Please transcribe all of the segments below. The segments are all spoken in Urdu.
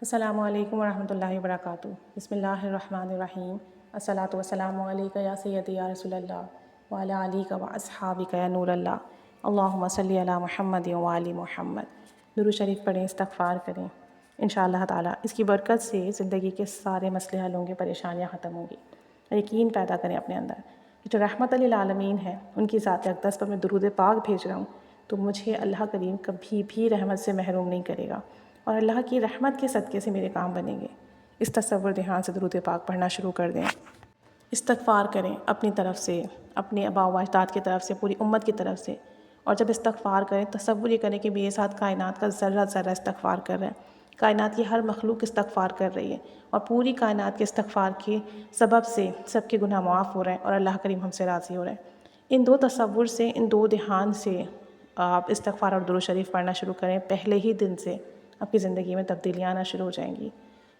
السلام علیکم ورحمۃ اللہ وبرکاتہ۔ بسم اللہ الرحمن الرحیم۔ الصلاۃ والسلام علیک یا سیدی یا رسول اللہ وعلی آلک و اصحابک یا نور اللہ، اللہم صلی علی محمد و آل محمد۔ درود شریف پڑھیں، استغفار کریں، انشاءاللہ تعالیٰ اس کی برکت سے زندگی کے سارے مسئلے حل ہوں گے، پریشانیاں ختم ہوں گی۔ یقین پیدا کریں اپنے اندر کہ جو رحمت للعالمین ہے ان کی ذات اقدس پر میں درود پاک بھیج رہا ہوں تو مجھے اللہ کریم کبھی بھی رحمت سے محروم نہیں کرے گا، اور اللہ کی رحمت کے صدقے سے میرے کام بنیں گے۔ اس تصور دھیان سے درود پاک پڑھنا شروع کر دیں۔ استغفار کریں اپنی طرف سے، اپنے آباء و اجداد کی طرف سے، پوری امت کی طرف سے، اور جب استغفار کریں تصور یہ کریں کہ میرے ساتھ کائنات کا ذرہ ذرہ استغفار کر رہا ہے، کائنات کی ہر مخلوق استغفار کر رہی ہے، اور پوری کائنات کے استغفار کے سبب سے سب کے گناہ معاف ہو رہے ہیں اور اللہ کریم ہم سے راضی ہو رہے ہیں۔ ان دو تصور سے، ان دو دھیان سے آپ استغفار اور درود شریف پڑھنا شروع کریں، پہلے ہی دن سے آپ کی زندگی میں تبدیلیاں آنا شروع ہو جائیں گی۔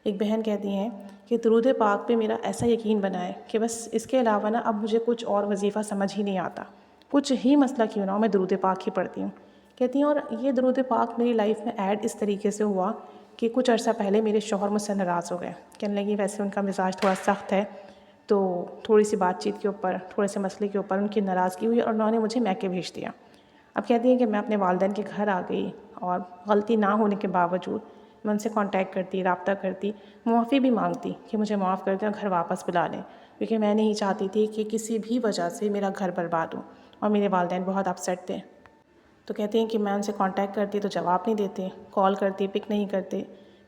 ایک بہن کہتی ہیں کہ درود پاک پہ میرا ایسا یقین بنا ہے کہ بس اس کے علاوہ نا اب مجھے کچھ اور وظیفہ سمجھ ہی نہیں آتا، کچھ ہی مسئلہ کیوں نہ ہو میں درود پاک ہی پڑھتی ہوں۔ کہتی ہیں اور یہ درود پاک میری لائف میں ایڈ اس طریقے سے ہوا کہ کچھ عرصہ پہلے میرے شوہر مجھ سے ناراض ہو گئے، کہنے لگی ویسے ان کا مزاج تھوڑا سخت ہے، تو تھوڑی سی بات چیت کے اوپر، تھوڑے سے مسئلے کے اوپر ان کی ناراضگی ہوئی اور انہوں نے مجھے میکے بھیج دیا۔ اب کہتی ہیں کہ میں اپنے والدین کے گھر آ گئی اور غلطی نہ ہونے کے باوجود میں ان سے کانٹیکٹ کرتی، رابطہ کرتی، معافی بھی مانگتی کہ مجھے معاف کر دیں اور گھر واپس بلا لیں، کیونکہ میں نہیں چاہتی تھی کہ کسی بھی وجہ سے میرا گھر برباد ہو، اور میرے والدین بہت اپسیٹ تھے۔ تو کہتے ہیں کہ میں ان سے کانٹیکٹ کرتی تو جواب نہیں دیتے، کال کرتی پک نہیں کرتے،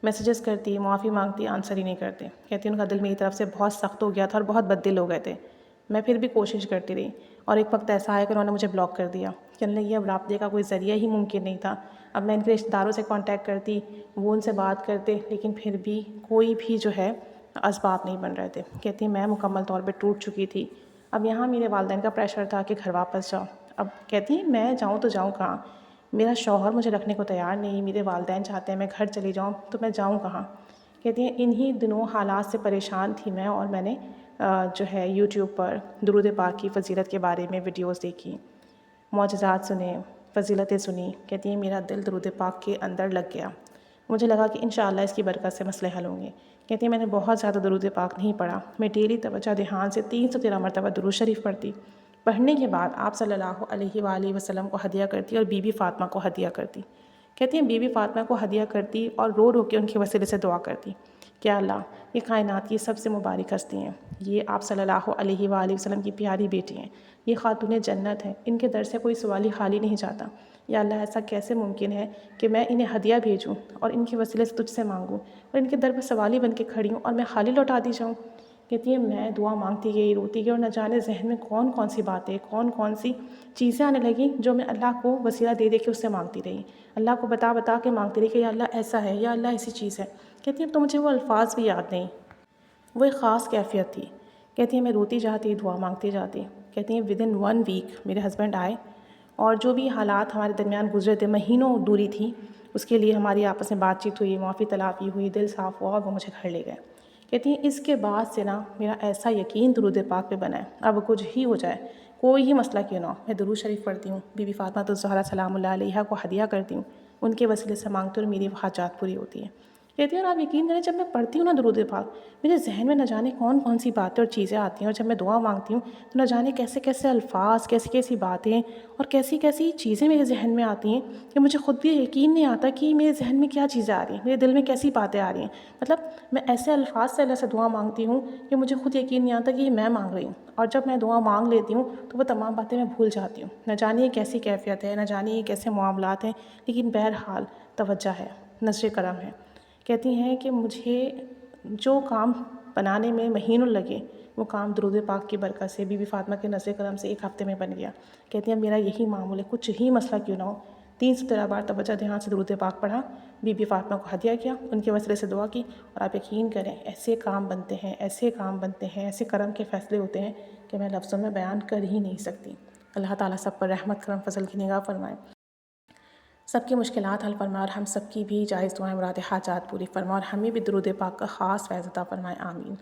میسیجز کرتی، معافی مانگتی، آنسر ہی نہیں کرتے۔ کہتی ہیں ان کا دل میری طرف سے بہت سخت ہو گیا تھا اور بہت بد دل ہو گئے تھے۔ میں پھر بھی کوشش کرتی رہی، اور ایک وقت ایسا آیا کہ انہوں نے مجھے بلاک کر دیا، کہنے لگی اب رابطے کا کوئی ذریعہ ہی ممکن نہیں تھا۔ اب میں ان کے رشتہ داروں سے کانٹیکٹ کرتی، وہ ان سے بات کرتے، لیکن پھر بھی کوئی بھی جو ہے اسباب نہیں بن رہے تھے۔ کہتی ہیں میں مکمل طور پہ ٹوٹ چکی تھی۔ اب یہاں میرے والدین کا پریشر تھا کہ گھر واپس جاؤ۔ اب کہتی ہیں میں جاؤں تو جاؤں کہاں، میرا شوہر مجھے رکھنے کو تیار نہیں، میرے والدین چاہتے ہیں میں گھر چلی جاؤں تو میں جاؤں کہاں۔ کہتی ہیں انہی دنوں حالات سے پریشان تھی میں، اور میں نے جو ہے یوٹیوب پر درود پاک کی فضیلت کے بارے میں ویڈیوز دیکھی، معجزات سنے، فضیلتیں سنی۔ کہتی ہیں میرا دل درود پاک کے اندر لگ گیا، مجھے لگا کہ انشاءاللہ اس کی برکت سے مسئلے حل ہوں گے۔ کہتی ہیں میں نے بہت زیادہ درود پاک نہیں پڑھا، میں ڈیلی توجہ دھیان سے 313 مرتبہ درود شریف پڑھتی، پڑھنے کے بعد آپ صلی اللہ علیہ وآلہ وسلم کو ہدیہ کرتی اور بی بی فاطمہ کو ہدیہ کرتی۔ کہتی ہیں بی بی فاطمہ کو ہدیہ کرتی اور رو رو کے ان کے وسیلے سے دعا کرتی کہ اللہ یہ کائنات کی سب سے مبارک ہستی ہیں، یہ آپ صلی اللہ علیہ وآلہ وسلم کی پیاری بیٹی ہیں، یہ خاتون جنت ہیں، ان کے در سے کوئی سوالی خالی نہیں جاتا۔ یا اللہ ایسا کیسے ممکن ہے کہ میں انہیں ہدیہ بھیجوں اور ان کے وسیلے سے تجھ سے مانگوں اور ان کے در پہ سوالی بن کے کھڑی ہوں اور میں خالی لوٹا دی جاؤں۔ کہتی ہے میں دعا مانگتی گئی، روتی گئی، اور نہ جانے ذہن میں کون کون سی باتیں، کون کون سی چیزیں آنے لگیں جو میں اللہ کو وسیلہ دے دے کے اس سے مانگتی رہی، اللہ کو بتا بتا کے مانگتی رہی کہ یا اللہ ایسا ہے، یا اللہ ایسی چیز ہے۔ کہتی ہے اب تو مجھے وہ الفاظ بھی یاد نہیں، وہ ایک خاص کیفیت تھی۔ کہتی ہیں میں روتی جاتی، دعا مانگتی جاتی۔ کہتی ہیں ودن 1 ویک میرے ہسبینڈ آئے، اور جو بھی حالات ہمارے درمیان گزرے تھے، مہینوں دوری تھی، اس کے لیے ہماری آپس میں بات چیت ہوئی، معافی تلافی ہوئی، دل صاف ہوا اور وہ مجھے گھر لے گئے۔ کہتی ہیں اس کے بعد سے نا میرا ایسا یقین درود پاک پہ بنا ہے، اب کچھ ہی ہو جائے، کوئی ہی مسئلہ کیوں نہ ہو، میں درود شریف پڑھتی ہوں، بی بی فاطمہ الزہرا سلام اللہ علیہا کو ہدیہ کرتی ہوں، ان کے وسیلے سے مانگتی ہوں اور میری حاجات پوری ہوتی ہیں۔ کہتی ہیں اور آپ یقین کریں جب میں پڑھتی ہوں نا درود پاک، میرے ذہن میں نہ جانے کون کون سی باتیں اور چیزیں آتی ہیں، اور جب میں دعا مانگتی ہوں تو نہ جانے کیسے کیسے الفاظ، کیسی کیسی باتیں اور کیسی کیسی چیزیں میرے ذہن میں آتی ہیں کہ مجھے خود بھی یقین نہیں آتا کہ میرے ذہن میں کیا چیزیں آ رہی ہیں، میرے دل میں کیسی باتیں آ رہی ہیں۔ مطلب میں ایسے الفاظ سے اللہ سے دعا مانگتی ہوں کہ مجھے خود یقین نہیں آتا کہ یہ میں مانگ رہی ہوں، اور جب میں دعا مانگ لیتی ہوں تو وہ تمام باتیں میں بھول جاتی ہوں۔ نہ جانے یہ کیسی کیفیت ہے، نہ جانے یہ کیسے معاملات ہیں، لیکن بہرحال توجہ ہے، نظر کرم ہے۔ کہتی ہیں کہ مجھے جو کام بنانے میں مہینوں لگے وہ کام درود پاک کی برکت سے، بی بی فاطمہ کے نظر کرم سے 1 ہفتے میں بن گیا۔ کہتی ہیں میرا یہی معمول ہے، کچھ ہی مسئلہ کیوں نہ ہو، 313 بار توجہ دھیان سے درود پاک پڑھا، بی بی فاطمہ کو ہدیہ کیا، ان کے وسیلے سے دعا کی، اور آپ یقین کریں ایسے کام بنتے ہیں، ایسے کام بنتے ہیں، ایسے کرم کے فیصلے ہوتے ہیں کہ میں لفظوں میں بیان کر ہی نہیں سکتی۔ اللہ تعالیٰ سب پر رحمت کرم فضل کی نگاہ فرمائے، سب کی مشکلات حل فرمائے، اور ہم سب کی بھی جائز دعائیں مراد حاجات پوری فرمائے، اور ہمیں بھی درود پاک کا خاص فیض عطا فرمائے، آمین۔